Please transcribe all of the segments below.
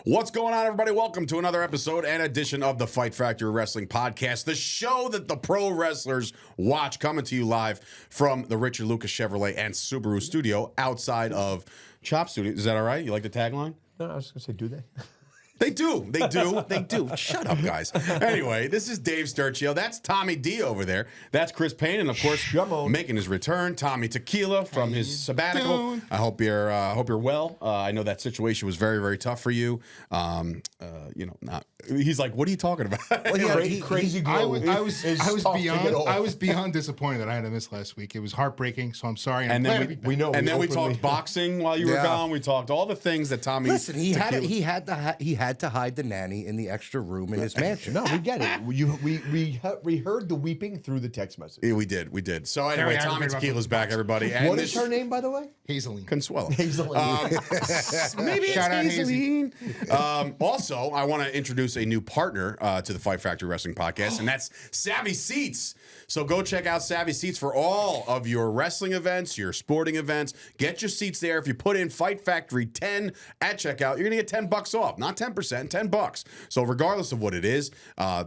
What's going on, everybody? Welcome to another episode and edition of the Fight Factory Wrestling Podcast, the show that the pro wrestlers watch, coming to you live from the Richard Lucas Chevrolet and Subaru studio outside of Chop Studio. Is that all right? You like the tagline? No, I was going to say, do they? They do. They do. They do. Shut up, guys. Anyway, this is Dave Sturchio. That's Tommy D over there. That's Chris Payne, and of course, making his return, Tommy Tequila from his sabbatical. I hope you're well. I know that situation was very, very tough for you. He's like, "What are you talking about?" Well, crazy girl. I was beyond disappointed that I had to miss last week. It was heartbreaking, so I'm sorry. And then we talked boxing while you were gone. We talked all the things that Tommy. Listen, he had to hide the nanny in the extra room in his mansion. No, we get it. We heard the weeping through the text message. Yeah, we did. So anyway, Tommy Tequila's back, everybody. And what is her name, by the way? Hazeline Consuelo. Hazeline. Maybe Shout out it's Hazeline. Also, I want to introduce a new partner to the Fight Factory Wrestling Podcast, and that's Savvy Seats. So go check out Savvy Seats for all of your wrestling events, your sporting events. Get your seats there. If you put in Fight Factory 10 at checkout, you're going to get $10 off. Not 10%, $10. So regardless of what it is,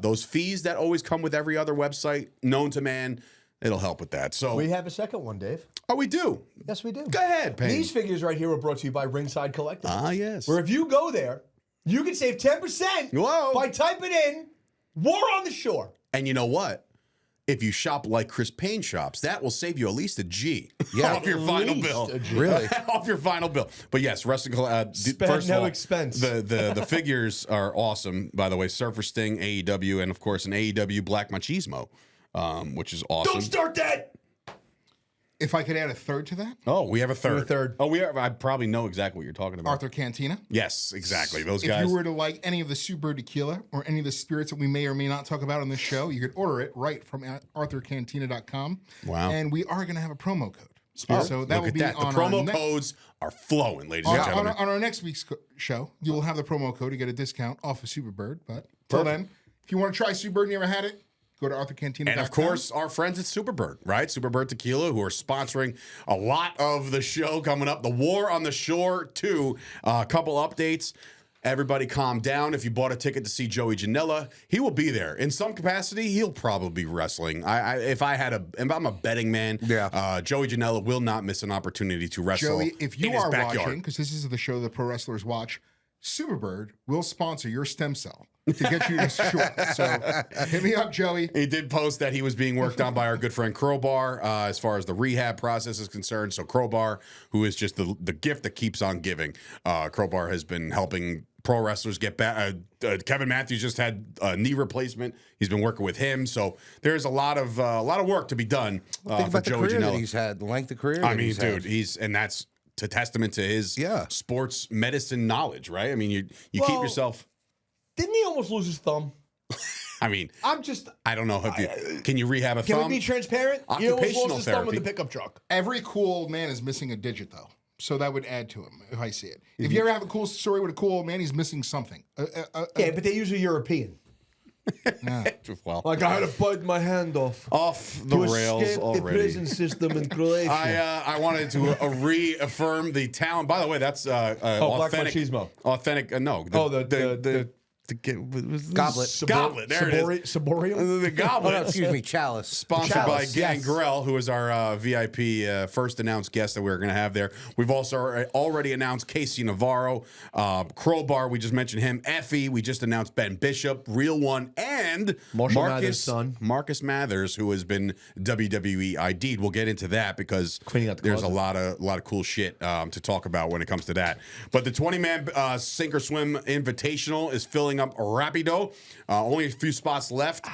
those fees that always come with every other website known to man, it'll help with that. So we have a second one, Dave. Oh, we do? Yes, we do. Go ahead, Payne. These figures right here are brought to you by Ringside Collectibles. Ah, yes. Where if you go there, you can save 10% by typing in War on the Shore. And you know what? If you shop like Chris Payne shops, that will save you at least a G off your final bill. Really? Off your final bill. But yes, wrestling. Spend no expense. The figures are awesome. By the way, Surfer Sting, AEW, and of course an AEW Black Machismo, which is awesome. Don't start that. If I could add a third to that. Oh, we have a third. Oh, we are. I probably know exactly what you're talking about. Arthur Cantina. Yes, exactly. Those guys. If you were to like any of the Super Tequila or any of the spirits that we may or may not talk about on this show, you could order it right from arthurcantina.com. Wow. And we are going to have a promo code. Oh, so that will be the on promo codes are flowing, ladies and gentlemen. On our next week's show, you will have the promo code to get a discount off of Superbird. But till then, if you want to try Superbird and you never had it, go to arthurcantina.com. And of course, our friends at Superbird, right? Superbird Tequila, who are sponsoring a lot of the show coming up. The War on the Shore 2, a couple updates. Everybody calm down. If you bought a ticket to see Joey Janela, he will be there. In some capacity, he'll probably be wrestling. If I'm a betting man, Joey Janela will not miss an opportunity to wrestle. Joey, if you are watching, because this is the show that pro wrestlers watch, Superbird will sponsor your stem cell to get you this short. So hit me up, Joey. He did post that he was being worked on by our good friend Crowbar as far as the rehab process is concerned. So Crowbar, who is just the gift that keeps on giving, Crowbar has been helping pro wrestlers get back. Kevin Matthews just had a knee replacement. He's been working with him. So there's a lot of work to be done for Joey Janela. That he's had, the length of career. I mean, dude, and that's to testament to his sports medicine knowledge, right? I mean, you keep yourself. Didn't he almost lose his thumb? I mean, I don't know. Can you rehab a thumb? Can we be transparent? Occupational he almost lost his thumb with therapy. the pickup truck. Every cool old man is missing a digit, though. So that would add to him, if I see it. If you ever have a cool story with a cool old man, he's missing something. Yeah, but they're usually European. Well, like I had to bite my hand off the rails escape already. the prison system in Croatia. I wanted to reaffirm the talent. By the way, that's Black authentic. Machismo. Authentic. No. The Goblet. Goblet. There it is. Saborium? The goblet. Oh, no, excuse me, chalice. Sponsored by Gangrel, who is our VIP first announced guest that we're going to have there. We've also already announced Casey Navarro, Crowbar, we just mentioned him, Effie, we just announced Ben Bishop, Real One, and Marcus Mathers, who has been WWEID. We'll get into that because there's a lot of cool shit to talk about when it comes to that. But the 20-man Sink or Swim Invitational is filling up rapido. Only a few spots left.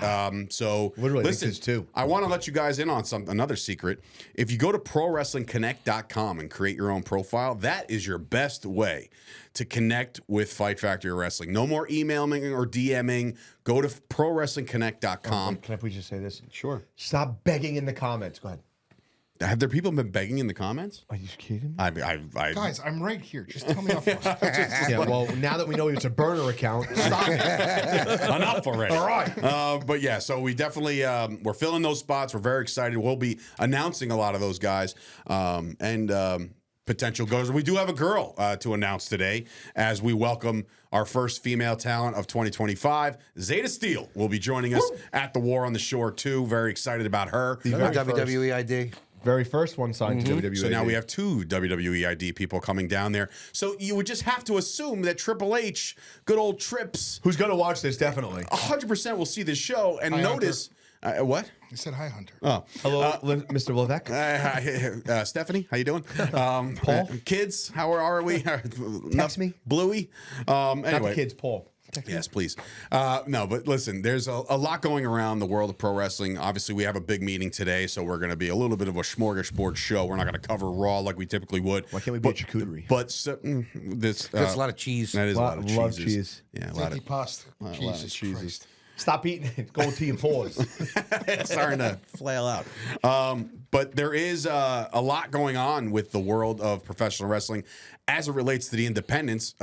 So listen, I want to let you guys in on another secret. If you go to ProWrestlingConnect.com and create your own profile, that is your best way to connect with Fight Factory Wrestling. No more emailing or DMing. Go to ProWrestlingConnect.com. Can I please just say this? Sure. Stop begging in the comments. Go ahead. Have there people been begging in the comments? Are you kidding? Guys, I'm right here. Just tell me off. Yeah, well, now that we know it's a burner account, stop it. Enough already. All right. But yeah, so we definitely we're filling those spots. We're very excited. We'll be announcing a lot of those guys. potential goes. We do have a girl to announce today as we welcome our first female talent of 2025. Zeta Steele will be joining us at the War on the Shore too. Very excited about her. WWEID. Very first one signed to WWE. So now we have 2 WWEID people coming down there. So you would just have to assume that Triple H, good old Trips, who's going to watch this, definitely. 100% will see this show and notice. What? He said, "Hi, Hunter." Oh, hello, Mr. Levesque. Stephanie, how you doing? Paul, kids, how are we? Text me, Bluey. Anyway, not the kids, Paul. Yes, please. No, but listen, there's a lot going around the world of pro wrestling. Obviously, we have a big meeting today, so we're going to be a little bit of a smorgasbord show. We're not going to cover Raw like we typically would. Why can't we be a charcuterie? But that's a lot of cheese. That is a lot of cheese. Love cheese. Yeah, a lot of pasta. Jesus Christ. Stop eating it. Go to your paws. It's starting to flail out. But there is a lot going on with the world of professional wrestling as it relates to the independents.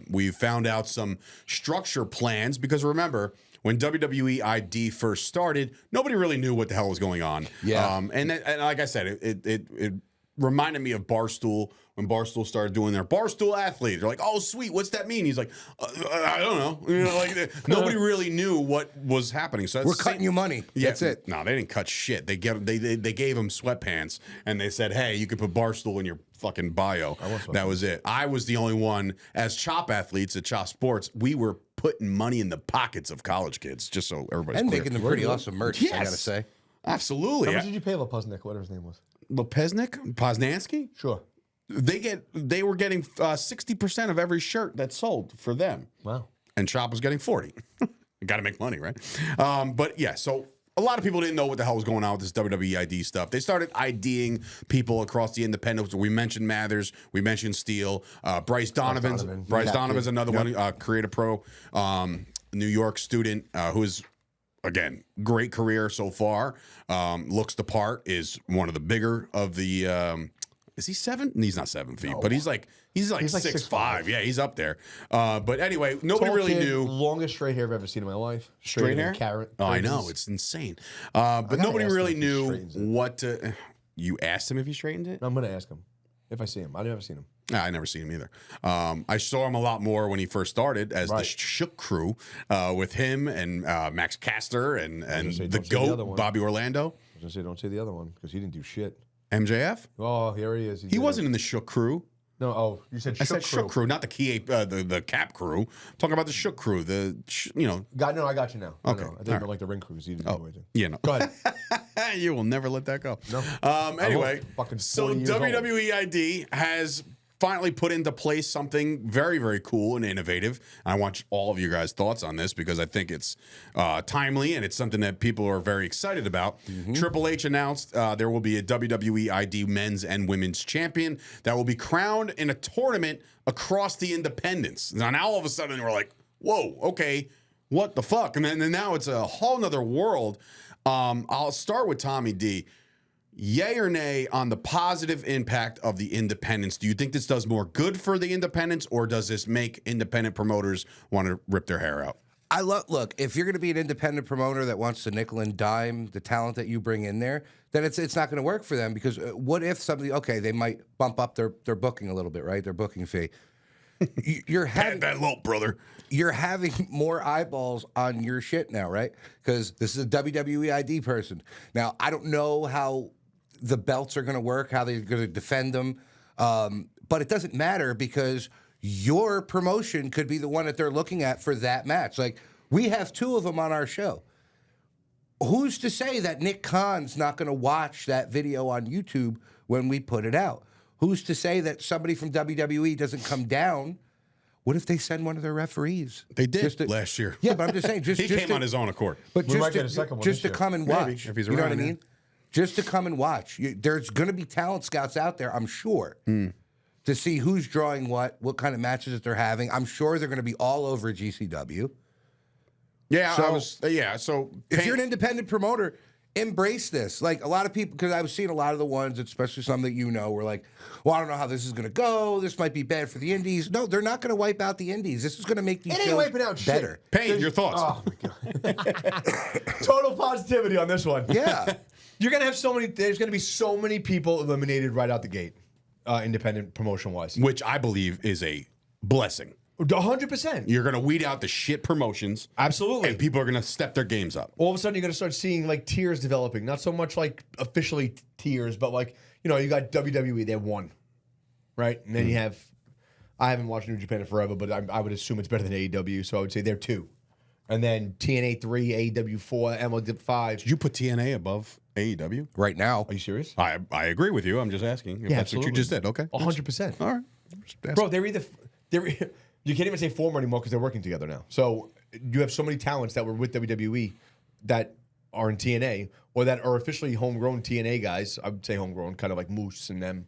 We've found out some structure plans because remember, when WWE ID first started, nobody really knew what the hell was going on. Yeah. And like I said, it reminded me of Barstool when Barstool started doing their Barstool Athlete. They're like, "Oh, sweet, what's that mean?" He's like, "I don't know." You know, like nobody really knew what was happening. So we're cutting you money. Yeah, that's it. No, they didn't cut shit. They gave him sweatpants and they said, "Hey, you can put Barstool in your fucking bio." That was it. I was the only one as Chop Athletes at Chop Sports. We were putting money in the pockets of college kids, just so everybody's and clear. making them pretty awesome merch. Yes. I gotta say, absolutely. How much did you pay Lepuznik, whatever his name was? Poznansky? Sure. They were getting 60% of every shirt that sold for them. Wow. And Chop was getting 40. Got to make money, right? But yeah, so a lot of people didn't know what the hell was going on with this WWE ID stuff. They started IDing people across the independents. We mentioned Mathers. We mentioned Steele. Bryce Donovan. Bryce Donovan's another one. Creative Pro, New York student who is, again, great career so far. Looks the part. Is one of the bigger of the. Is he 7? He's not 7 feet, but he's like 6'5". Yeah, he's up there. But anyway, nobody Tall really kid, knew. Longest straight hair I've ever seen in my life. Straight hair? Carrot. Oh, I know, it's insane. But nobody really knew what to. You asked him if he straightened it? I'm gonna ask him if I see him. I've never seen him. Nah, I never seen him either. I saw him a lot more when he first started as the Shook Crew with him and Max Caster and the GOAT, Bobby Orlando. I was gonna say, don't say the other one because he didn't do shit. MJF? Oh, here he is. He wasn't in the Shook Crew. No, you said Shook I said Crew. Shook Crew, not the Cap Crew. I'm talking about the Shook Crew. I got you now. Okay. I think like the ring crews. You didn't do anything. Yeah, no. Go ahead. You will never let that go. No. Anyway, Fucking so 40 years old. WWE ID has finally put into place something very, very cool and innovative. I want all of you guys' thoughts on this because I think it's timely and it's something that people are very excited about. Triple H announced there will be a WWE ID men's and women's champion that will be crowned in a tournament across the independents. Now all of a sudden we're like, whoa, okay, what the fuck? And then now it's a whole nother world. I'll start with Tommy D. Yay or nay on the positive impact of the independents? Do you think this does more good for the independents, or does this make independent promoters want to rip their hair out? Look, if you're going to be an independent promoter that wants to nickel and dime the talent that you bring in there, then it's not going to work for them because what if somebody, okay, they might bump up their booking a little bit, right? Their booking fee. You're having that low, brother. You're having more eyeballs on your shit now, right? Because this is a WWE ID person. Now, I don't know how the belts are going to work, how they're going to defend them. But it doesn't matter because your promotion could be the one that they're looking at for that match. Like, we have 2 of them on our show. Who's to say that Nick Khan's not going to watch that video on YouTube when we put it out? Who's to say that somebody from WWE doesn't come down? What if they send one of their referees? They did last year. Yeah, but I'm just saying. He came on his own accord. But we might get a second one just this to year. come and Maybe, watch. if he's you know what I around, mean? Just to come and watch. There's going to be talent scouts out there, I'm sure, to see who's drawing what kind of matches that they're having. I'm sure they're going to be all over GCW. Yeah, so if you're an independent promoter, embrace this. Like a lot of people, because I was seeing a lot of the ones, especially some that you know, were like, well, I don't know how this is going to go. This might be bad for the indies. No, they're not going to wipe out the indies. This is going to make these shows wiping out better. Shit. Payne, your thoughts? Oh, my God. Total positivity on this one. Yeah. You're going to have there's going to be so many people eliminated right out the gate. independent promotion-wise. Which I believe is a blessing. 100%. You're going to weed out the shit promotions. Absolutely. And people are going to step their games up. All of a sudden, you're going to start seeing like tiers developing. Not so much like officially tiers, but like, you know, you got WWE, they're one, right? And then you have, I haven't watched New Japan in forever, but I would assume it's better than AEW, so I would say they're 2. And then TNA 3, AEW 4, MLW 5. Did you put TNA above AEW? Right now. Are you serious? I agree with you. I'm just asking if that's absolutely. what you just did. Okay. 100%. All right. Bro, you can't even say former anymore because they're working together now. So you have so many talents that were with WWE that are in TNA or that are officially homegrown TNA guys. I would say homegrown, kind of like Moose and them.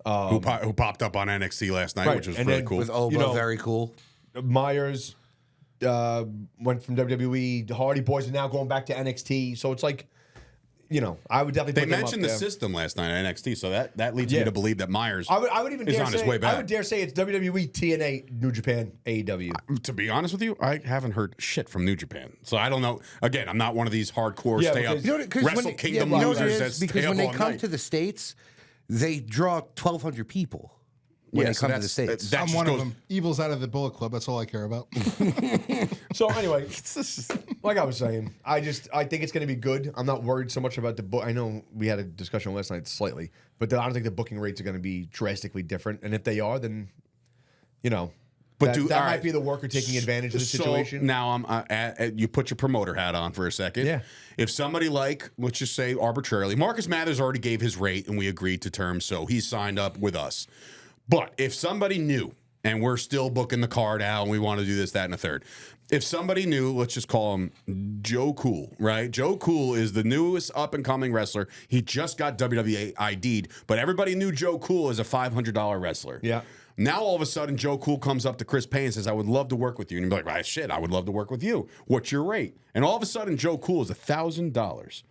Who popped up on NXT last night, Right, which was and really then cool. With Oba, You know, very cool. Myers went from WWE. The Hardy Boys are now going back to NXT. So it's like, you know, I would definitely They put them mentioned up the there. system last night at NXT, so that leads me Yeah. to believe that Myers I would even is dare on say, his way back. I would dare say it's WWE, TNA, New Japan, AEW. To be honest with you, I haven't heard shit from New Japan, so I don't know. Again, I'm not one of these hardcore Yeah, stay up because- You know, 'cause Wrestle when, Kingdom you know what it losers is? that Because stay when up they all come night. to the States, they draw 1,200 people when Yeah, they so come to the that's- States. that I'm just one goes- of them. Evil's out of the Bullet Club. That's all I care about. So anyway, like I was saying, I think it's going to be good. I'm not worried so much about the book. I know we had a discussion last night slightly, but I don't think the booking rates are going to be drastically different. And if they are, then, you know, But that all might right. be the worker taking advantage of the situation. So now you put your promoter hat on for a second. Yeah. If somebody like, let's just say arbitrarily, Marcus Mathers already gave his rate and we agreed to terms, so he signed up with us. But if somebody knew, and we're still booking the card out and we want to do this, that, and a third. If somebody knew, let's just call him Joe Cool, right? Joe Cool is the newest up-and-coming wrestler. He just got WWE ID'd, but everybody knew Joe Cool as a $500 wrestler. Yeah. Now, all of a sudden, Joe Cool comes up to Chris Payne and says, I would love to work with you. And he'd be like, well, shit, I would love to work with you. What's your rate? And all of a sudden, Joe Cool is $1,000.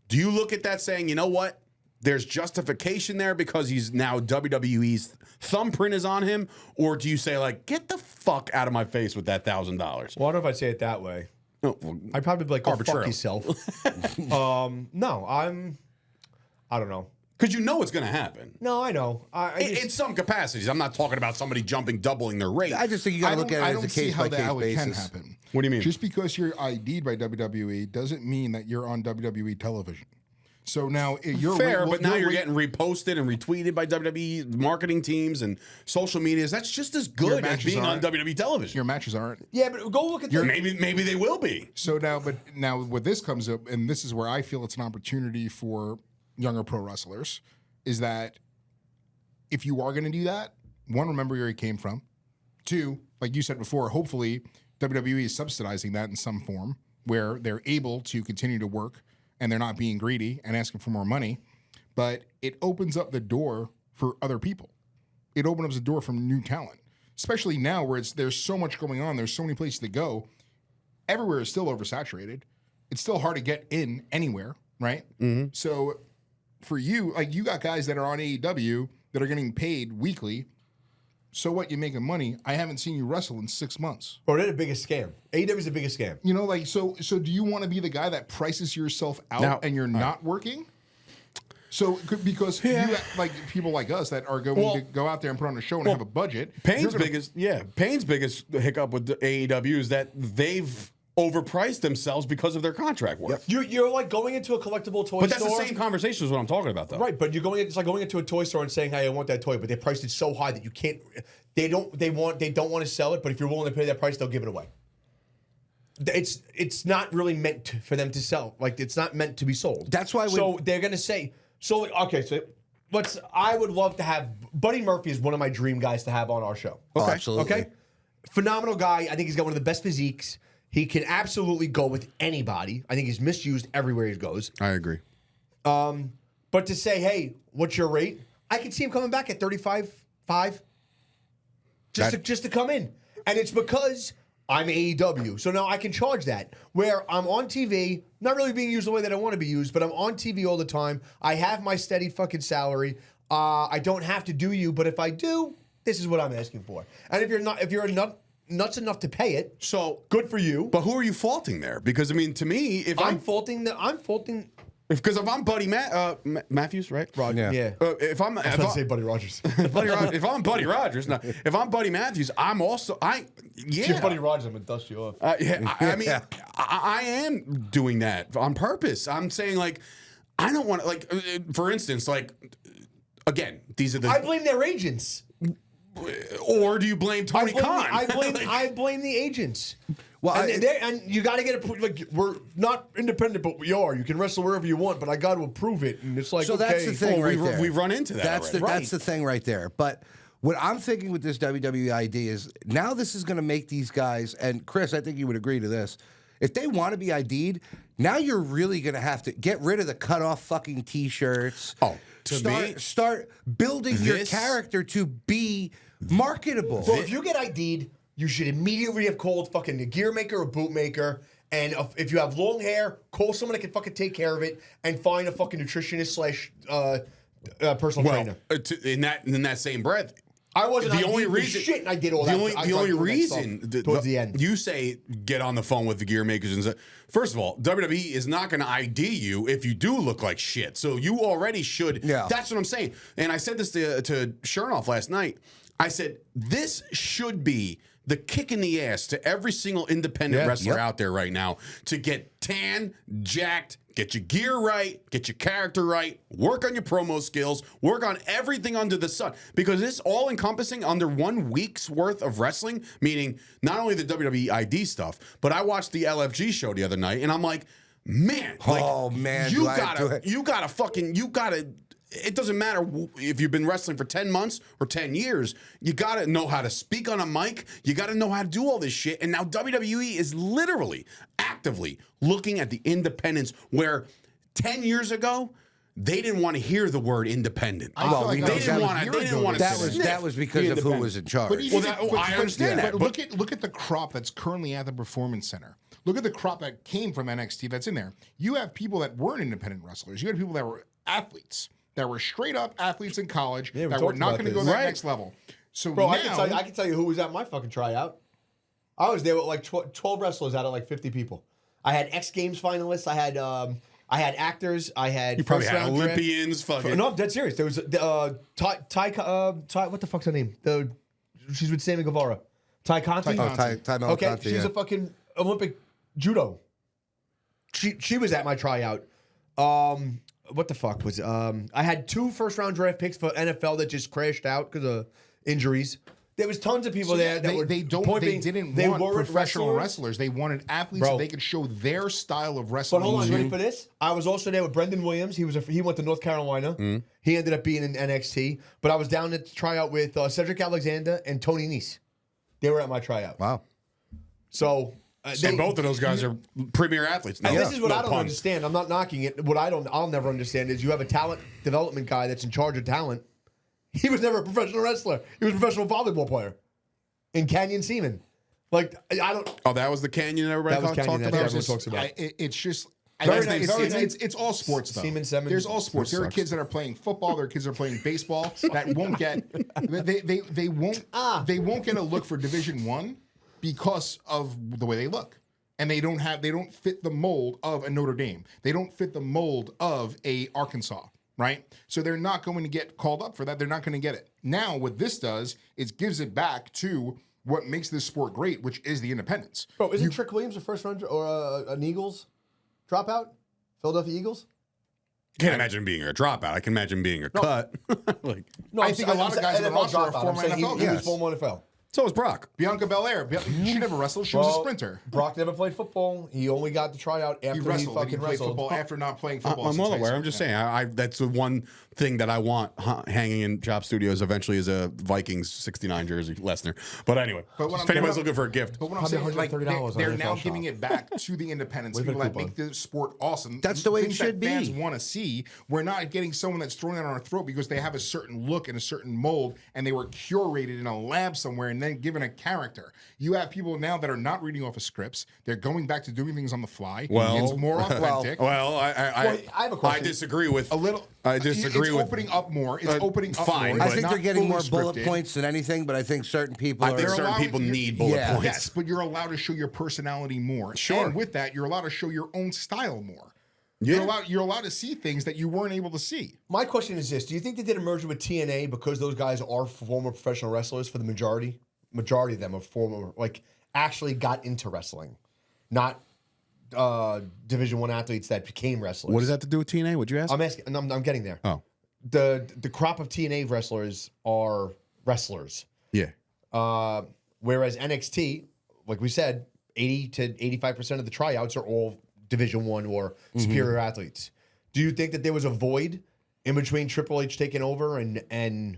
Do you look at that saying, you know what? There's justification there because he's now WWE's thumbprint is on him? Or do you say, like, get the fuck out of my face with that $1,000? Well, I don't know if I'd say it that way. No, well, I'd probably be like, go fuck Arbitrarily. yourself. No, I don't know. because you know it's going to happen. No, I know. In some capacities. I'm not talking about somebody doubling their rate. I just think you got to look at I it as a don't see case how by that case how it can basis. happen. What do you mean? Just because you're ID'd by WWE doesn't mean that you're on WWE television. So now you're Fair, but now you're getting reposted and retweeted by WWE marketing teams and social medias. That's just as good as matches being on aren't. WWE television. your matches aren't. Yeah, but go look at the... Maybe they will be. So now, but now what this comes up, and this is where I feel it's an opportunity for younger pro wrestlers, is that if you are going to do that, one, remember where you came from. Two, like you said before, hopefully WWE is subsidizing that in some form where they're able to continue to work and they're not being greedy and asking for more money. But it opens up the door for other people. It opens up the door from new talent, especially now where there's so much going on. There's so many places to go. Everywhere is still oversaturated. It's still hard to get in anywhere, right? Mm-hmm. So for you, like you got guys that are on AEW that are getting paid weekly. So what? You're making money. I haven't seen you wrestle in 6 months. Bro, they're the biggest scam. AEW is the biggest scam. You know, like, so do you want to be the guy that prices yourself out Now- and you're not working? So, because you, like people like us that are going to go out there and put on a show and have a budget. Payne's you're gonna- Payne's biggest hiccup with the AEW is that they've overpriced themselves because of their contract work. You're like going into a collectible toy But that's store. the same conversation as what I'm talking about, though. Right, but it's like going into a toy store and saying, "Hey, I want that toy," but they priced it so high that you can't. They don't want to sell it, but if you're willing to pay that price, they'll give it away. It's not really meant for them to sell. Like it's not meant to be sold. That's why So they're gonna say. So okay, so I would love to have Buddy Murphy is one of my dream guys to have on our show. Oh, Okay, absolutely. Okay, phenomenal guy. I think he's got one of the best physiques. He can absolutely go with anybody. I think he's misused everywhere he goes. I agree. But to say, hey, what's your rate? I can see him coming back at 35.5 just to come in. And it's because I'm AEW. So now I can charge that. Where I'm on TV, not really being used the way that I want to be used, but I'm on TV all the time. I have my steady fucking salary. I don't have to do you, but if I do, this is what I'm asking for. And if you're nuts enough to pay it, so good for you. But who are you faulting there? Because I mean, to me, if I'm faulting Because if I'm Buddy Matthews, right? Roger. Yeah. If I'm, I was about to say Buddy Rogers. if I'm Buddy Rogers, no, if I'm Buddy Matthews, I'm also If you're Buddy Rogers, I'm gonna dust you off. I mean, I am doing that on purpose. I'm saying like, I don't want to like, for instance, like, again, these are the. I blame their agents. Or do you blame Tony Khan? I blame the agents. Well, and you got to get it. Like, we're not independent, but we are. You can wrestle wherever you want, but I got to approve it. And it's like, so okay, that's the thing right there. We've run into that. That's the thing right there. But what I'm thinking with this WWEID is now this is going to make these guys, and Chris, I think you would agree to this. If they want to be ID'd, now you're really going to have to get rid of the cut-off fucking T-shirts. Oh, start building your character to be marketable. So if you get ID'd, you should immediately have called fucking a gear maker or boot maker. And if you have long hair, call someone that can fucking take care of it and find a fucking nutritionist slash personal trainer. In that same breath, I wasn't the only reason shit, and I did all that. The only reason towards the end, you say get on the phone with the gear makers and say, first of all, WWE is not going to ID you if you do look like shit. So you already should. Yeah. That's what I'm saying. And I said this to Chernoff last night. I said this should be the kick in the ass to every single independent wrestler out there right now to get tan, jacked, get your gear right, get your character right, work on your promo skills, work on everything under the sun. Because it's all encompassing under 1 week's worth of wrestling, meaning not only the WWE ID stuff, but I watched the LFG show the other night and I'm like, man, you gotta, it doesn't matter if you've been wrestling for 10 months or 10 years. You got to know how to speak on a mic. You got to know how to do all this shit. And now WWE is literally actively looking at the independents where 10 years ago, they didn't want to hear the word independent. They didn't want to. That was because of who was in charge. I understand that. But look at the crop that's currently at the Performance Center. Look at the crop that came from NXT that's in there. You have people that weren't independent wrestlers. You had people that were athletes, that were straight up athletes in college, that were not going to go to that next level. So bro, now, I can tell you who was at my fucking tryout. I was there with like 12 wrestlers out of like 50 people. I had X Games finalists. I had actors. I had you probably had Olympians. Fucking no, I'm dead serious. There was Ty. What the fuck's her name? She's with Sammy Guevara. Ty Conti. Okay, she's a fucking Olympic judo. She was at my tryout. What the fuck was I had 2 first-round draft picks for NFL that just crashed out because of injuries. There was tons of people there that they didn't want professional wrestlers. They wanted athletes that they could show their style of wrestling. But hold on, ready for this? I was also there with Brendan Williams. He went to North Carolina. He ended up being in NXT. But I was down to try out with Cedric Alexander and Tony Nese. They were at my tryout. Wow. So both of those guys are premier athletes. And this is what I don't understand. I'm not knocking it. What I'll never understand is you have a talent development guy that's in charge of talent. He was never a professional wrestler. He was a professional volleyball player in Canyon Seaman. Like, I don't. Oh, that was the Canyon everybody talked about? Everyone talks about. It's just. It's all sports though. Seaman Semen. There's all sports. There are kids that are playing football. There are kids that are playing baseball that won't get. They won't get a look for Division I because of the way they look. And they don't fit the mold of a Notre Dame. They don't fit the mold of a Arkansas, right? So they're not going to get called up for that. They're not going to get it. Now, what this does is gives it back to what makes this sport great, which is the independence. Bro, isn't Trick Williams a first round or an Eagles dropout? Philadelphia Eagles? Can't imagine being a dropout. I can imagine being a cut. I think a lot of guys in the roster are former NFL guys. He was former NFL. So was Brock. Bianca Belair. She never wrestled. She was a sprinter. Brock never played football. He only got the tryout after he fucking played football after not playing football. I'm well aware. I'm just saying. That's the one thing that I want hanging in Job Studios eventually is a Vikings 69 jersey, Lesnar. But anyway, if anyone's looking for a gift. But what I'm saying, like, they're now giving it back to the independents, people that make the sport awesome. That's the way it should be. Fans want to see. We're not getting someone that's throwing it on our throat because they have a certain look and a certain mold, and they were curated in a lab somewhere and then given a character. You have people now that are not reading off of scripts. They're going back to doing things on the fly. It's more authentic. I have a question. I disagree with a little. I disagree with opening up more. It's opening up fine, more. I think they're getting more bullet points than anything, but I think certain people need bullet points. Yes, but you're allowed to show your personality more. Sure. And with that, you're allowed to show your own style more. Yeah. You're allowed to see things that you weren't able to see. My question is this: do you think they did a merger with TNA because those guys are former professional wrestlers? For the majority of them are former, like actually got into wrestling, not Division I athletes that became wrestlers. What does that have to do with TNA? Would you ask? I'm asking. I'm getting there. Oh, The crop of TNA wrestlers are wrestlers. yeah. Whereas NXT, like we said, 80 to 85% of the tryouts are all Division I or superior athletes. Do you think that there was a void in between Triple H taking over and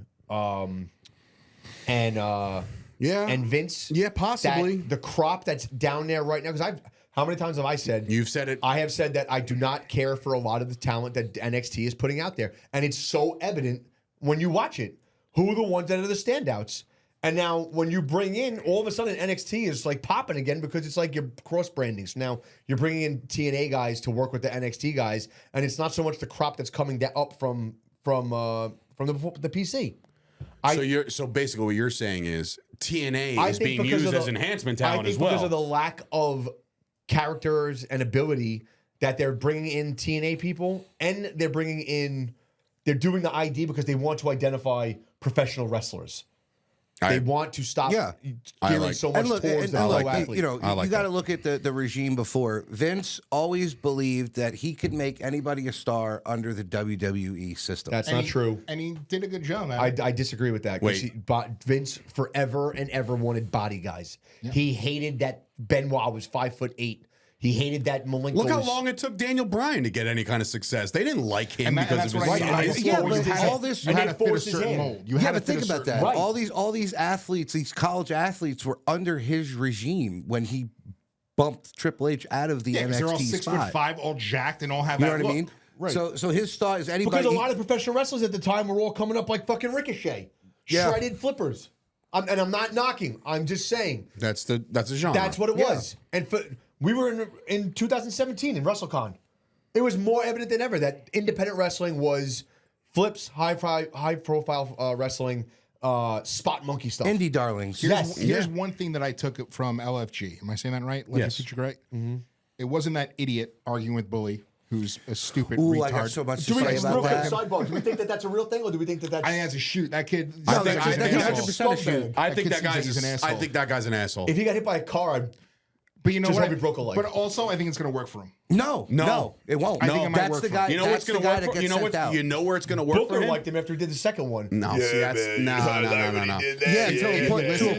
Vince? Yeah, possibly. That the crop that's down there right now, because how many times have I said? You've said it. I have said that I do not care for a lot of the talent that NXT is putting out there. And it's so evident when you watch it. Who are the ones that are the standouts? And now when you bring in, all of a sudden NXT is like popping again because it's like you're cross-branding. So now you're bringing in TNA guys to work with the NXT guys. And it's not so much the crop that's coming up from the PC. So basically what you're saying is TNA is being because used of as enhancement talent as well. Because of the lack of characters and ability that they're bringing in TNA people, and they're doing the ID because they want to identify professional wrestlers. They want to stop gearing so much towards the pro athlete. You got to look at the regime before. Vince always believed that he could make anybody a star under the WWE system. That's not true. And he did a good job, man. I disagree with that. Vince forever and ever wanted body guys. Yeah. He hated that Benoit was 5'8". He hated that Malenko. Look how long it took Daniel Bryan to get any kind of success. They didn't like him because of his size. Yeah, but all this you had to fit a certain mold. You had to think about that. Right. All these athletes, these college athletes, were under his regime when he bumped Triple H out of the NXT they're all spot. 6'5", all jacked, and all have you that know what I mean? Right. So his star is anybody. Because a lot of professional wrestlers at the time were all coming up like fucking Ricochet, shredded flippers. And I'm not knocking. I'm just saying that's a genre. That's what it was. And we were in 2017 in WrestleCon. It was more evident than ever that independent wrestling was flips, high profile wrestling, spot monkey stuff. Indie darlings. Here's one thing that I took from LFG. Am I saying that right? Yes. Feature great. Mm-hmm. It wasn't that idiot arguing with Bully, who's a stupid retard. I got so much to say about that. Sidebar. Do we think that that's a real thing, or do we think that that's? I think that's a shoot. That kid. I think that's 100% a shoot. I think that guy's an asshole. If he got hit by a car, but you know what? He broke a leg. But also, I think it's going to work for him. No, it won't. I think it might work for him. You know what's going to work for? You know where it's going to work for him? Booker liked him after he did the second one. No, see, that's no. Yeah, to a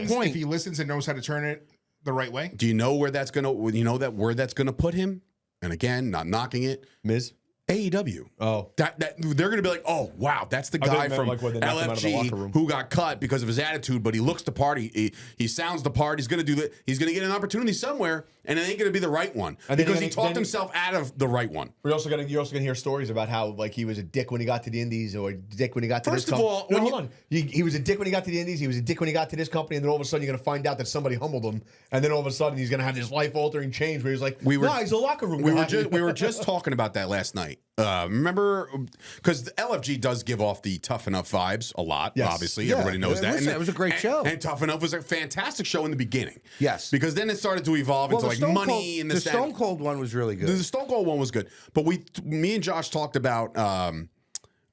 point. If he listens and knows how to turn it the right way. Do you know where that's going to? You know that where that's going to put him? And again, not knocking it, Miz. AEW. Oh, that they're gonna be like, oh wow, that's the guy from LFG who got cut because of his attitude, but he looks the part. He sounds the part. He's gonna do that. He's gonna get an opportunity somewhere, and it ain't gonna be the right one because he talked himself out of the right one. You're also gonna hear stories about how like he was a dick when he got to the Indies or a dick when he got to this company. First of all, hold on. He was a dick when he got to the Indies. He was a dick when he got to this company, and then all of a sudden you're gonna find out that somebody humbled him, and then all of a sudden he's gonna have this life altering change where he's like, he's a locker room guy. We were just talking about that last night. Remember, because the LFG does give off the Tough Enough vibes a lot. Yes. Obviously, everybody knows that. Listen, it was a great show, and Tough Enough was a fantastic show in the beginning. Yes, because then it started to evolve into like money and the Stone Cold one was really good. The Stone Cold one was good, but me and Josh talked about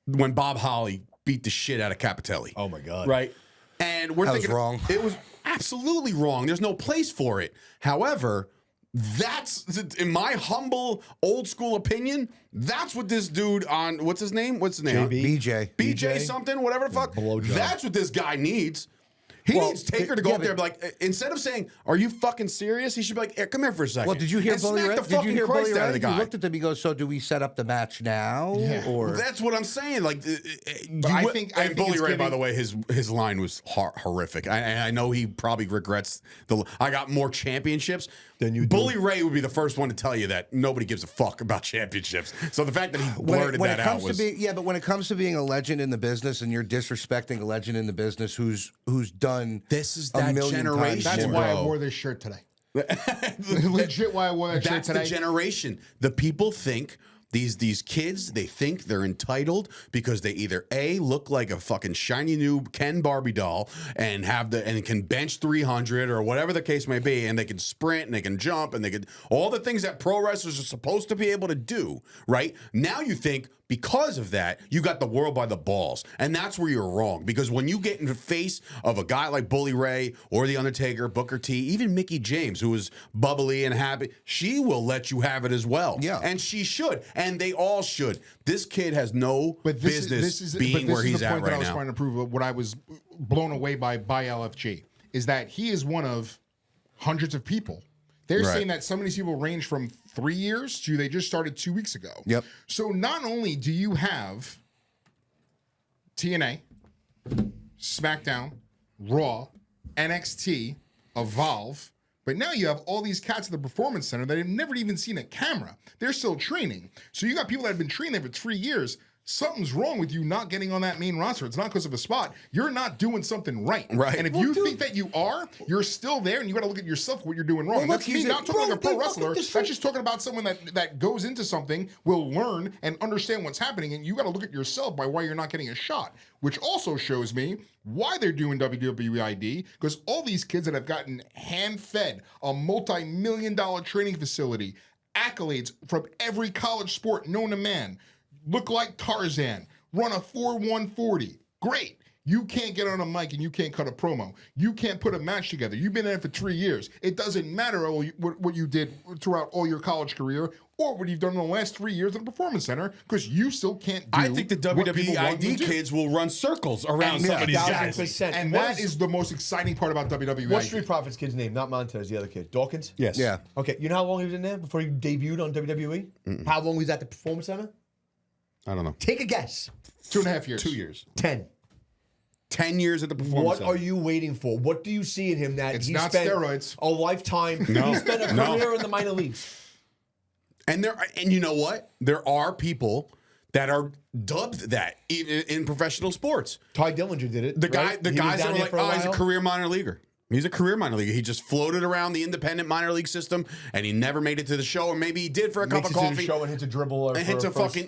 when Bob Holly beat the shit out of Capitelli. Oh my god! Right, and we're thinking was wrong. It was absolutely wrong. There's no place for it. However, that's, in my humble old school opinion, that's what this dude on what's his name? BJ something, whatever the fuck. That's what this guy needs. He needs Taker to go up there and be like, instead of saying, "Are you fucking serious?" He should be like, "Hey, come here for a second." Well, did you hear Bully Ray? Did you hear Bully Ray? He looked at them. He goes, "So do we set up the match now?" Yeah. Or that's what I'm saying. Like, I think Bully Ray, by the way, his line was horrific. I know he probably regrets I got more championships than you. Bully Ray would be the first one to tell you that nobody gives a fuck about championships. So the fact that he blurted that out was but when it comes to being a legend in the business and you're disrespecting a legend in the business who's done this is a that million generation. times That's why I wore this shirt today. Legit, why I wore that shirt today. That's the generation. The people think These kids, they think they're entitled because they either A, look like a fucking shiny new Ken Barbie doll and can bench 300 or whatever the case may be, and they can sprint and they can jump and they can all the things that pro wrestlers are supposed to be able to do, right? Now you think because of that, you got the world by the balls. And that's where you're wrong. Because when you get in the face of a guy like Bully Ray or The Undertaker, Booker T, even Mickey James, who is bubbly and happy, she will let you have it as well. Yeah. And she should. And they all should. This kid has no business being where he's at right now. That I was trying to prove what I was blown away by LFG is that he is one of hundreds of people. They're saying that some of these people range from 3 years to they just started 2 weeks ago. Yep. So not only do you have TNA, SmackDown, Raw, NXT, Evolve, but now you have all these cats at the Performance Center that have never even seen a camera. They're still training. So you got people that have been training there for 3 years. Something's wrong with you not getting on that main roster. It's not because of a spot. You're not doing something right. Right. And if you think that you are, you're still there, and you got to look at yourself what you're doing wrong. And that's me not talking about a pro wrestler. That's just talking about someone that goes into something, will learn and understand what's happening, and you got to look at yourself by why you're not getting a shot. Which also shows me why they're doing WWEID, because all these kids that have gotten hand-fed a multi-million-dollar training facility, accolades from every college sport known to man, look like Tarzan, run a 4.140. Great. You can't get on a mic and you can't cut a promo. You can't put a match together. You've been in it for 3 years. It doesn't matter what you did throughout all your college career or what you've done in the last 3 years in the Performance Center, because you still can't do I think the WWEID kids will run circles around some of these guys. 1,000%. And that is the most exciting part about WWE. What's Street Profits' kid's name? Not Montez, the other kid. Dawkins? Yes. Yeah. Okay, you know how long he was in there before he debuted on WWE? How long was he at the Performance Center? I don't know. Take a guess. 2.5 years. 2 years. 10. 10 years at the Performance What Center. are you waiting for? What do you see in him that It's he not spent steroids. a lifetime? No. He spent a career in the minor leagues. And you know what? There are people that are dubbed that in professional sports. Ty Dillinger did it. The right? guys that were like, oh, he's a while. career minor leaguer. He's a career minor leaguer. He just floated around the independent minor league system, and he never made it to the show. Or maybe he did for a cup of Makes it to the coffee. show and hits a dribble or And hits a fucking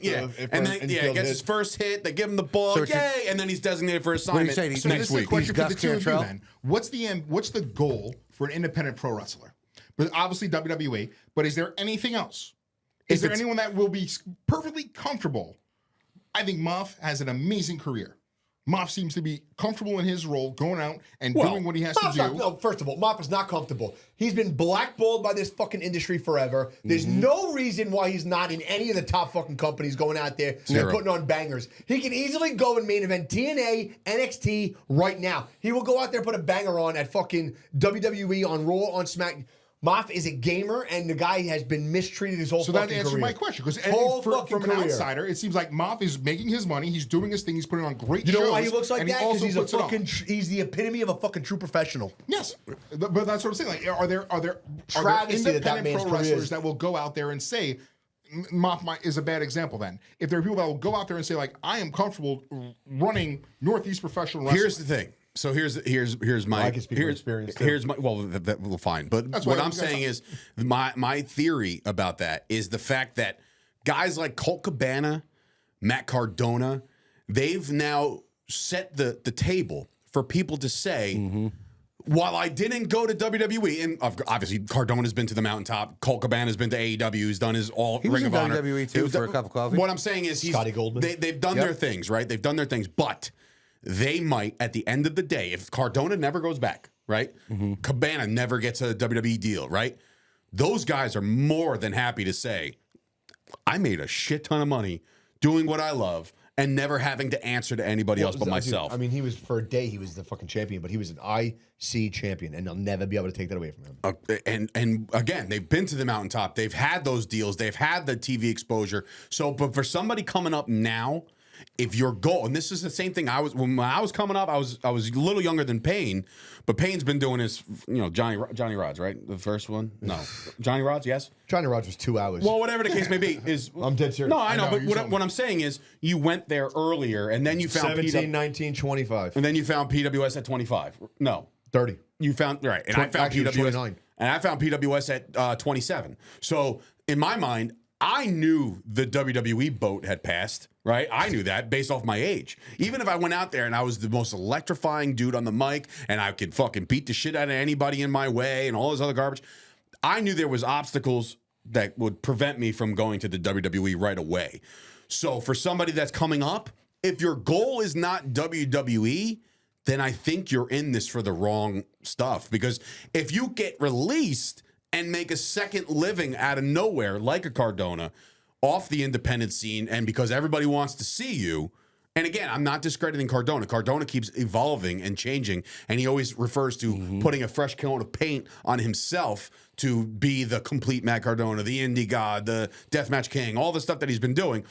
and then gets his first hit. They give him the ball, So yay, and then he's designated for assignment saying? So next this is week. a question for the Gus two of you Cantrell? then. What's the goal for an independent pro wrestler? But obviously WWE. But is there anything else? Is there anyone that will be perfectly comfortable? I think Moff has an amazing career. Moff seems to be comfortable in his role, going out and doing what he has to do. No, first of all, Moff is not comfortable. He's been blackballed by this fucking industry forever. There's no reason why he's not in any of the top fucking companies going out there and putting on bangers. He can easily go and main event TNA, NXT right now. He will go out there and put a banger on at fucking WWE, on Raw, on SmackDown. Moff is a gamer, and the guy has been mistreated his whole fucking career. So that answers my question, because from an outsider, it seems like Moff is making his money. He's doing his thing. He's putting on great shows. You know why he looks like and that? He Because also he's the epitome of a fucking true professional. Yes, but that's what I'm saying. Like, are there Travesty that independent man's pro career wrestlers is. that will go out there and say, Moff is a bad example? Then, if there are people that will go out there and say, like, I am comfortable running Northeast Professional Wrestling. Here's the thing. So here's my I can speak from experience, too. here's my well fine, but what I'm saying is my theory about that is the fact that guys like Colt Cabana, Matt Cardona, they've now set the table for people to say, while I didn't go to WWE, and obviously Cardona's been to the mountaintop, Colt Cabana's been to AEW, he's done his Ring of Honor. WWE too for a cup of coffee. What I'm saying is Scotty Goldman. they've done their things, right? They've done their things, but they might, at the end of the day, if Cardona never goes back, right? Cabana never gets a WWE deal, right? Those guys are more than happy to say, I made a shit ton of money doing what I love and never having to answer to anybody else but myself. I mean, he was, for a day, he was the fucking champion, but he was an IC champion, and they'll never be able to take that away from him. And again, they've been to the mountaintop. They've had those deals. They've had the TV exposure. So, but for somebody coming up now, if your goal, and this is the same thing when I was coming up, I was a little younger than Payne, but Payne's been doing his, Johnny Rods, right? The first one? No. Johnny Rods, yes? Johnny Rods was 2 hours. Well, whatever the case may be, is I'm dead serious. No, I know, but what I'm saying is you went there earlier and then you found 17, 19, 25. and then you found PWS at 25. No. 30. You found right, and I found actually, it was PWS 29. and I found PWS at 27. So in my mind, I knew the WWE boat had passed, right? I knew that based off my age. Even if I went out there and I was the most electrifying dude on the mic and I could fucking beat the shit out of anybody in my way and all this other garbage, I knew there was obstacles that would prevent me from going to the WWE right away. So for somebody that's coming up, if your goal is not WWE, then I think you're in this for the wrong stuff. Because if you get released and make a second living out of nowhere, like a Cardona, off the independent scene, and because everybody wants to see you. And again, I'm not discrediting Cardona. Cardona keeps evolving and changing, and he always refers to putting a fresh coat of paint on himself to be the complete Matt Cardona, the Indy God, the Deathmatch King, all the stuff that he's been doing.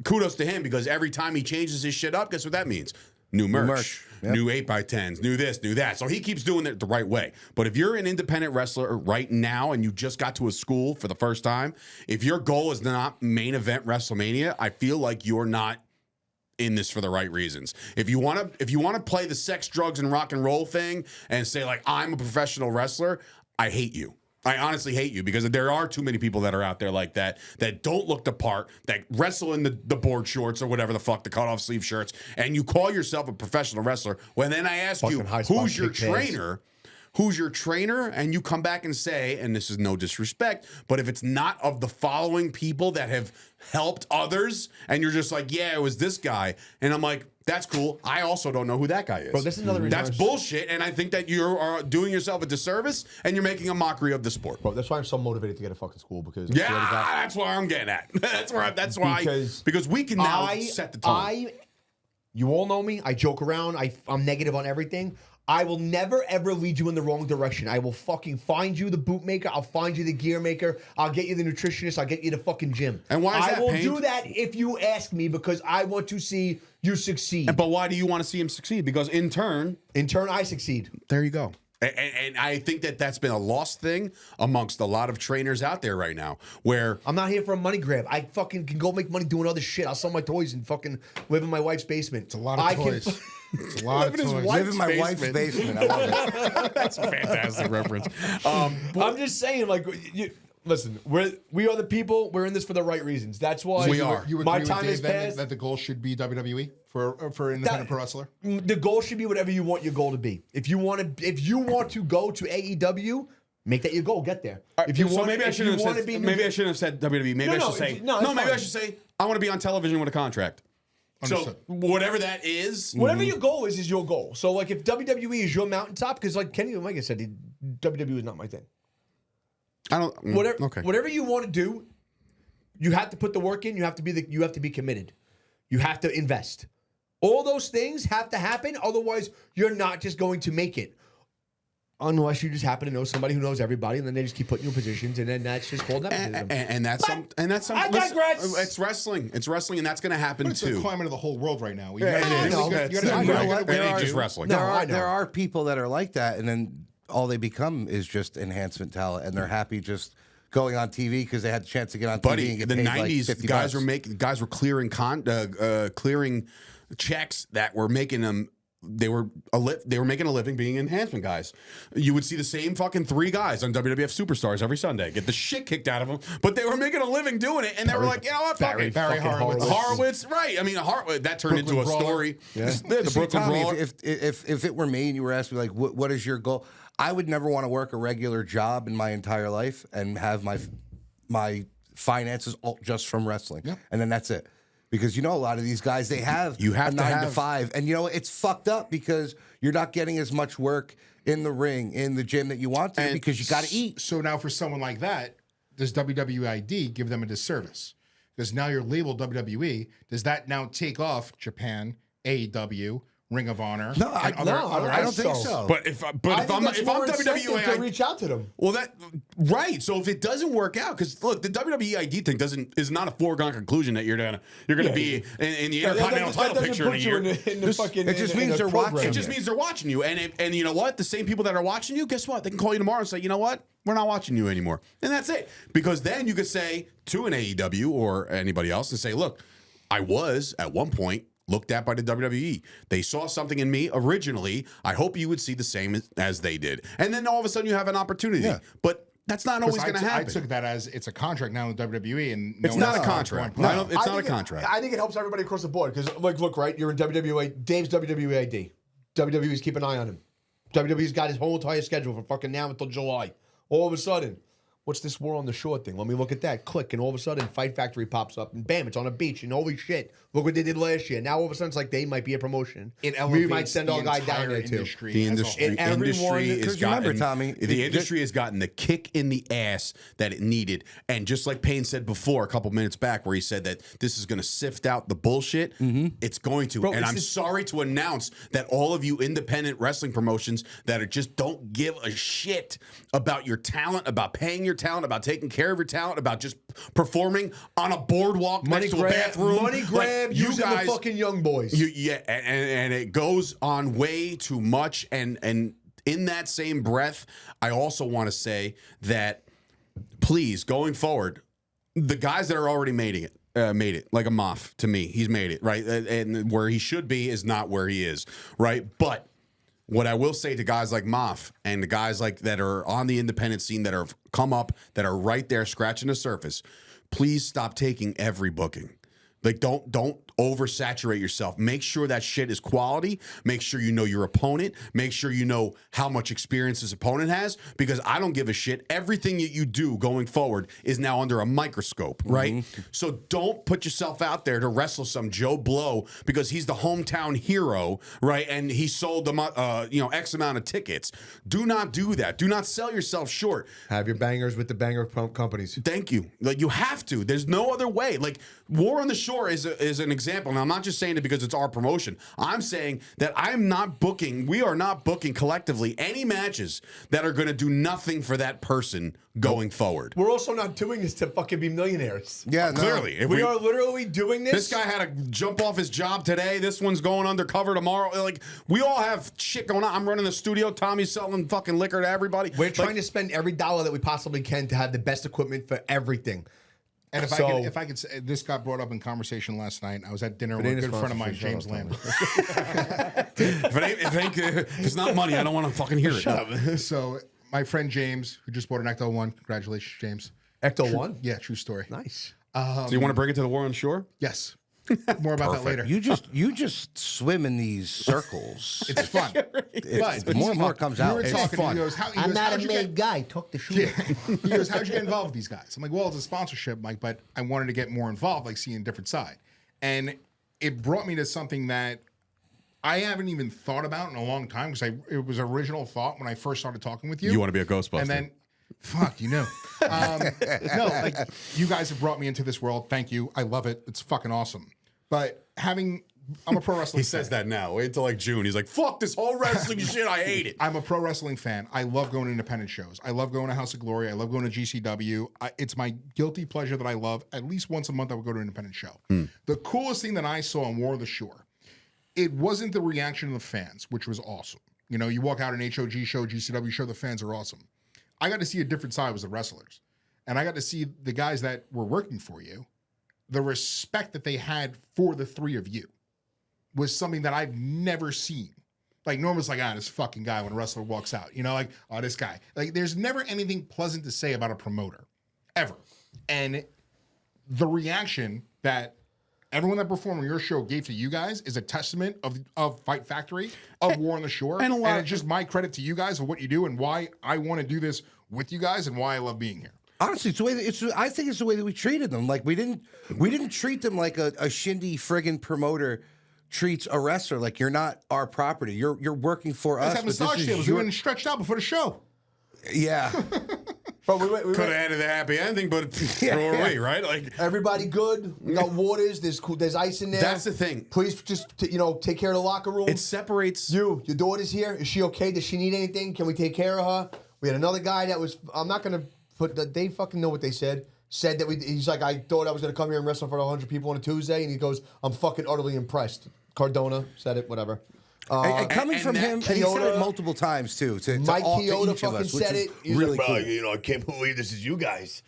Kudos to him, because every time he changes his shit up, guess what that means? New merch. Yep. New 8x10s, new this, new that. So he keeps doing it the right way. But if you're an independent wrestler right now and you just got to a school for the first time, if your goal is not main event WrestleMania, I feel like you're not in this for the right reasons. If you want to play the sex, drugs, and rock and roll thing and say like I'm a professional wrestler, I hate you. I honestly hate you, because there are too many people that are out there like that don't look the part, that wrestle in the board shorts or whatever the fuck, the cutoff sleeve shirts, and you call yourself a professional wrestler. When then I ask you, who's your trainer? Who's your trainer? And you come back and say, and this is no disrespect, but if it's not of the following people that have helped others, and you're just like, yeah, it was this guy, and I'm like, that's cool. I also don't know who that guy is. Bro, this is another reason. That's bullshit, and I think that you are doing yourself a disservice, and you're making a mockery of the sport. Bro, that's why I'm so motivated to get a fucking school, because Yeah, that's why I'm getting at. That's why. Because we can now set the tone. You all know me. I joke around. I'm negative on everything. I will never, ever lead you in the wrong direction. I will fucking find you the bootmaker. I'll find you the gear maker. I'll get you the nutritionist. I'll get you the fucking gym. And why is that, I will Payne? do that if you ask me, because I want to see you succeed. But why do you want to see him succeed? Because in turn, I succeed. there you go. And I think that that's been a lost thing amongst a lot of trainers out there right now, where I'm not here for a money grab. I fucking can go make money doing other shit. I'll sell my toys and fucking live in my wife's basement. It's a lot of toys. It's a lot of toys. Live in my wife's basement. I love it. That's a fantastic reference. I'm just saying, like, listen, we are the people. We're in this for the right reasons. That's why We are. You agree my with time Dave is then past. that the goal should be WWE for an independent pro wrestler? The goal should be whatever you want your goal to be. If you want to go to AEW, make that your goal. Get there. If you want, maybe I shouldn't have said WWE. Maybe I should say maybe I should say I want to be on television with a contract. Understood. So whatever that is, whatever your goal is your goal. So like if WWE is your mountaintop, because like Kenny Omega said, WWE is not my thing. I don't. Whatever you want to do, you have to put the work in. You have to be committed. You have to invest. All those things have to happen. Otherwise, you're not just going to make it. Unless you just happen to know somebody who knows everybody, and then they just keep putting you in positions, and then that's just called nepotism. And that's some. I digress. It's wrestling. It's wrestling, and that's going to happen But it's too. the climate of the whole world right now. It ain't There just wrestling. There are people that are like that, and then all they become is just enhancement talent, and they're happy just going on TV because they had the chance to get on TV and get the paid '90s like $50. guys were clearing clearing checks that were making them. They were making a living being enhancement guys. You would see the same fucking 3 guys on WWF Superstars every Sunday get the shit kicked out of them, but they were making a living doing it, and they were like, you know what, fuck it. Barry Horowitz, right? I mean, that turned into a story. Yeah. The Brooklyn Tommy, Brawler. if it were me and you were asking me like, what is your goal? I would never want to work a regular job in my entire life and have my finances all just from wrestling, and then that's it. Because a lot of these guys, they have a 9 to 5. And it's fucked up because you're not getting as much work in the ring, in the gym that you want to because you got to eat. So now for someone like that, does WWEID give them a disservice? Because now you're labeled WWE. Does that now take off Japan, AEW, Ring of Honor? No, I don't think so. But if I'm WWE, to reach out to them. Well, right. So if it doesn't work out, because look, the WWEID thing is not a foregone conclusion that you're gonna be in the Intercontinental title picture in a year. It just means they're watching. It just means they're watching you, and you know what? The same people that are watching you, guess what? They can call you tomorrow and say, you know what? We're not watching you anymore, and that's it. Because then you could say to an AEW or anybody else and say, look, I was at one point looked at by the WWE. They saw something in me originally. I hope you would see the same as they did. And then all of a sudden you have an opportunity. Yeah. But That's not always going to happen. I took that as it's a contract now with WWE, and it's not a contract. No, it's not a contract. I think it helps everybody across the board because, like, look, right, you're in WWE. Dave's WWEID. WWE's keep an eye on him. WWE's got his whole entire schedule from fucking now until July. All of a sudden, what's this War on the Shore thing? Let me look at that. Click, and all of a sudden, Fight Factory pops up, and bam, it's on a beach, and holy shit, look what they did last year. Now all of a sudden, it's like they might be a promotion. We might send our guy down there too. The industry has gotten, Tommy, the industry has gotten the kick in the ass that it needed, and just like Payne said before, a couple minutes back, where he said that this is going to sift out the bullshit. It's going to, and I'm sorry to announce that all of you independent wrestling promotions that are just don't give a shit about your talent, about paying your talent, about taking care of your talent, about just performing on a boardwalk next to a bathroom. Money grab, like, using the fucking young boys. And it goes on way too much. And in that same breath, I also want to say that, please, going forward, the guys that are already made it, like a Moff, to me. He's made it, right? And where he should be is not where he is, right? But what I will say to guys like Moff and the guys like that are on the independent scene that are come up, that are right there scratching the surface, please stop taking every booking. Like, don't oversaturate yourself. Make sure that shit is quality. Make sure you know your opponent. Make sure you know how much experience his opponent has, because I don't give a shit. Everything that you do going forward is now under a microscope, right? So don't put yourself out there to wrestle some Joe Blow because he's the hometown hero, right? And he sold them, X amount of tickets. Do not do that. Do not sell yourself short. Have your bangers with the banger companies. Thank you. Like, you have to. There's no other way. Like, War on the Shore is an example. And I'm not just saying it because it's our promotion. I'm saying that we are not booking collectively any matches that are going to do nothing for that person going forward. We're also not doing this to fucking be millionaires. Yeah, clearly. If we are literally doing this. This guy had to jump off his job today. This one's going undercover tomorrow. Like, we all have shit going on. I'm running the studio. Tommy's selling fucking liquor to everybody. We're trying to spend every dollar that we possibly can to have the best equipment for everything. And if I could say, this got brought up in conversation last night. I was at dinner with a good friend of mine, James Lambert. If it's not money, I don't want to fucking hear it. So my friend James, who just bought an Ecto 1. Congratulations, James. Ecto 1? Yeah, true story. Nice. So you want to bring it to the War on Shore? Yes. More about that later. You just swim in these circles. It's fun. But more and more comes out. We were talking. fun. He goes, I'm not a made guy. Talk the shit. He goes, how'd you get involved with these guys? I'm like, well, it's a sponsorship, Mike, but I wanted to get more involved, like seeing a different side. And it brought me to something that I haven't even thought about in a long time, because it was original thought when I first started talking with you. You want to be a Ghostbuster. And then, fuck, you know. No, like, you guys have brought me into this world. Thank you. I love it. It's fucking awesome. But I'm a pro wrestling fan. He says that now. Wait till like June. He's like, fuck this whole wrestling shit. I hate it. I'm a pro wrestling fan. I love going to independent shows. I love going to House of Glory. I love going to GCW. It's my guilty pleasure that I love. At least once a month, I would go to an independent show. The coolest thing that I saw on War of the Shore, it wasn't the reaction of the fans, which was awesome. You know, you walk out an HOG show, GCW show, the fans are awesome. I got to see a different side was the wrestlers. And I got to see the guys that were working for you. The respect that they had for the three of you was something that I've never seen. Like, normally it's like, this fucking guy when a wrestler walks out. You know, like, this guy. Like, there's never anything pleasant to say about a promoter, ever. And the reaction that everyone that performed on your show gave to you guys is a testament of Fight Factory, of War on the Shore. And it's just my credit to you guys of what you do and why I want to do this with you guys and why I love being here. Honestly, I think it's the way that we treated them. Like, we didn't treat them like a shindy friggin' promoter treats a wrestler. Like, you're not our property. You're working for us. Had massage tables. We were stretched out before the show. Yeah. But we could have added the happy ending, but throw it away, right? Like, everybody good. We got waters. There's ice in there. That's the thing. Please just take care of the locker room. It separates your daughter's here. Is she okay? Does she need anything? Can we take care of her? We had another guy that was. I'm not gonna. But they fucking know what they said. Said that he's like, I thought I was going to come here and wrestle for 100 people on a Tuesday. And he goes, I'm fucking utterly impressed. Cardona said it, whatever. And coming from him, and he said it multiple times, too. Mike Chioda fucking said it. He's really like, cool. I can't believe this is you guys.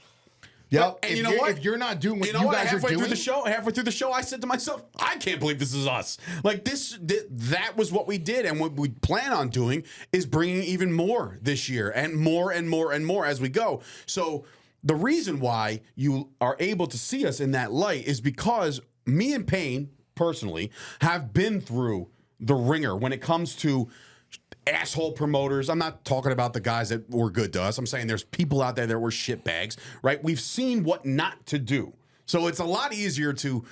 Yep. And If you know you're- what? If you're not doing what You know you what? guys are Halfway doing, through the show, I said to myself, I can't believe this is us. Like that was what we did, and what we plan on doing is bringing even more this year, and more and more and more as we go. So the reason why you are able to see us in that light is because me and Payne personally have been through the ringer when it comes to asshole promoters. I'm not talking about the guys that were good to us. I'm saying there's people out there that were shitbags, right? We've seen what not to do. So it's a lot easier to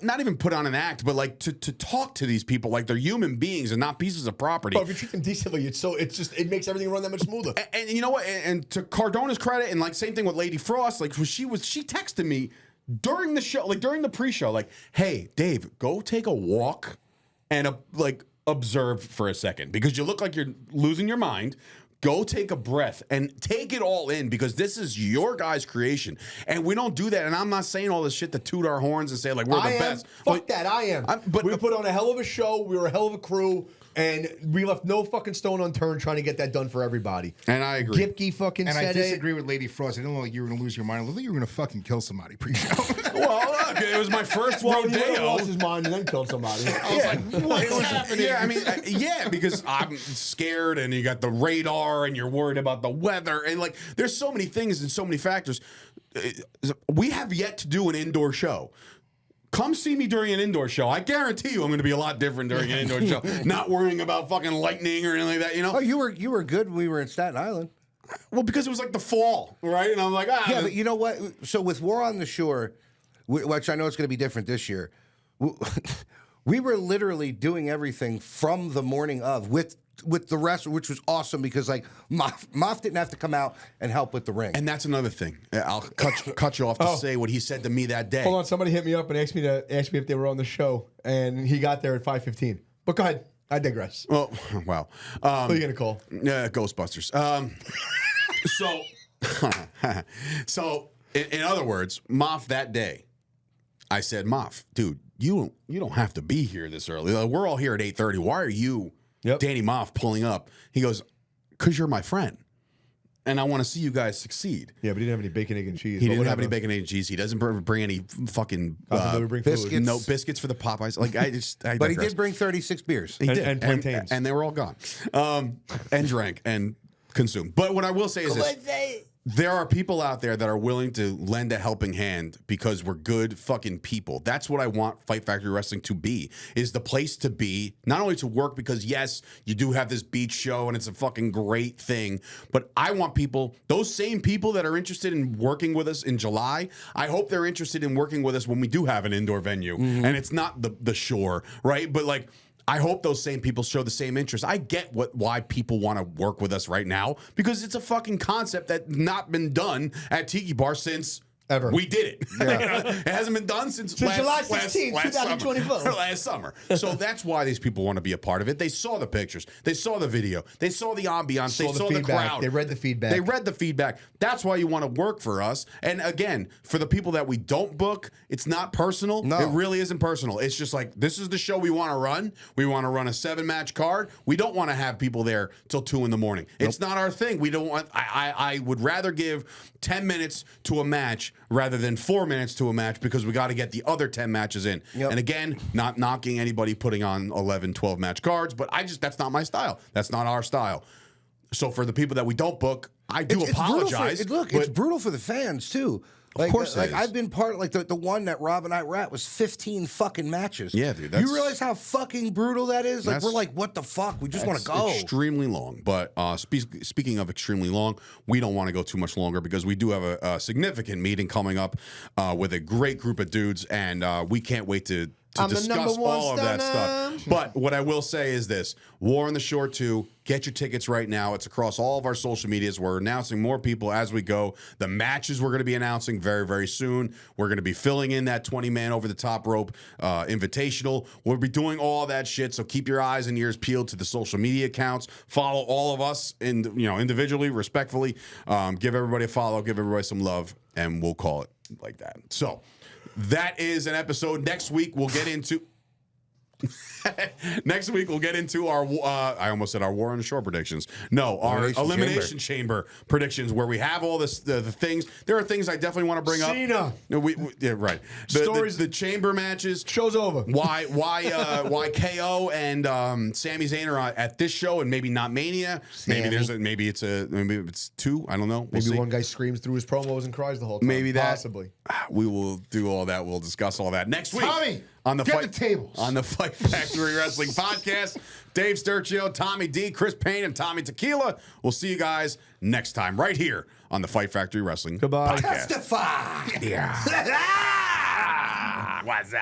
not even put on an act, but like to talk to these people like they're human beings and not pieces of property. But if you treat them decently, it makes everything run that much smoother. And you know what? And to Cardona's credit, and like same thing with Lady Frost, like she texted me during the show, like during the pre-show, like, hey, Dave, go take a walk and observe for a second because you look like you're losing your mind. Go take a breath and take it all in because this is your guys' creation. And we don't do that. And I'm not saying all this shit to toot our horns and say, like, we're the best. Fuck that, I am. But we put on a hell of a show. We were a hell of a crew. And we left no fucking stone unturned trying to get that done for everybody. And I agree. Gipke fucking and said I disagree with Lady Frost. I didn't look like you were going to lose your mind. I looked like you were going to fucking kill somebody pre-show. Well, look, it was my first Well, he rodeo. lost his mind and then killed somebody. I was like, what is happening? Yeah, I mean, yeah, because I'm scared, and you got the radar, and you're worried about the weather, and like, there's so many things and so many factors. We have yet to do an indoor show. Come see me during an indoor show. I guarantee you I'm going to be a lot different during an indoor show. Not worrying about fucking lightning or anything like that, you know? Oh, you were good when we were in Staten Island. Well, because it was like the fall, right? And I'm like, Yeah, but you know what? So with War on the Shore, which I know it's going to be different this year, we were literally doing everything from the morning of with the rest, which was awesome because like Moff didn't have to come out and help with the ring. And that's another thing. I'll cut you off to say what he said to me that day. Hold on, somebody hit me up and asked me if they were on the show, and he got there at 5:15. But go ahead, I digress. Well, wow. Who are you gonna call? Ghostbusters. So in other words, Moff that day, I said, Moff, dude, you don't have to be here this early. Like, we're all here at 8:30. Why are you, Danny Moff, pulling up? He goes, because you're my friend. And I want to see you guys succeed. Yeah, but he didn't have any bacon, egg, and cheese. He didn't have any bacon, egg, and cheese. He doesn't bring any fucking biscuits. No biscuits for the Popeyes. Like but he did bring 36 beers. He did, and plantains, and they were all gone, and drank and consumed. But what I will say is this. There are people out there that are willing to lend a helping hand because we're good fucking people. That's what I want Fight Factory Wrestling to be, is the place to be, not only to work because, yes, you do have this beach show and it's a fucking great thing, but I want people, those same people that are interested in working with us in July, I hope they're interested in working with us when we do have an indoor venue. Mm-hmm. And it's not the shore, right? But like, I hope those same people show the same interest. I get why people want to work with us right now because it's a fucking concept that's not been done at Tiki Bar since ever. We did it. Yeah. It hasn't been done since July 16, 2024. Last summer. So that's why these people want to be a part of it. They saw the pictures. They saw the video. They saw the ambiance. They saw the crowd. They read the feedback. They read the feedback. That's why you want to work for us. And again, for the people that we don't book, it's not personal. No. It really isn't personal. It's just like, this is the show we want to run. We want to run a 7-match card. We don't want to have people there till 2 in the morning. Nope. It's not our thing. We don't want, I would rather give 10 minutes to a match rather than 4 minutes to a match because we got to get the other 10 matches in. Yep. And again, not knocking anybody putting on 11, 12 match cards, but that's not my style. That's not our style. So for the people that we don't book, I do apologize. It's brutal for the fans too. Like, of course, I've been part like the one that Rob and I were at was 15 fucking matches. Yeah, dude. You realize how fucking brutal that is? Like we're like, what the fuck? We just want to go. Extremely long. But speaking of extremely long, we don't want to go too much longer because we do have a significant meeting coming up with a great group of dudes, and we can't wait to discuss all of that stuff. But what I will say is this: War on the Shore 2, get your tickets right now. It's across all of our social medias. We're announcing more people as we go. The matches we're going to be announcing very, very soon. We're going to be filling in that 20-man over the top rope invitational. We'll be doing all that shit. So keep your eyes and ears peeled to the social media accounts. Follow all of us individually, respectfully. Give everybody a follow. Give everybody some love, and we'll call it like that. So that is an episode. Next week we'll get into. Next week, we'll get into our, I almost said our War on the Shore predictions. No, our Elimination Chamber predictions, where we have all this, the things. There are things I definitely want to bring up. Cena. Yeah, right. Stories. The chamber matches. Show's over. Why KO and Sami Zayn are at this show and maybe not Mania? Maybe it's two. I don't know. We'll Maybe see. one guy screams through his promos and cries the whole time. Maybe that. Possibly. We will do all that. We'll discuss all that next week. Tommy, on the get the tables. On the Fight Factory Wrestling Podcast. Dave Sturchio, Tommy D, Chris Payne, and Tommy Tequila. We'll see you guys next time right here on the Fight Factory Wrestling Goodbye. Podcast. Testify. Yeah. What's up?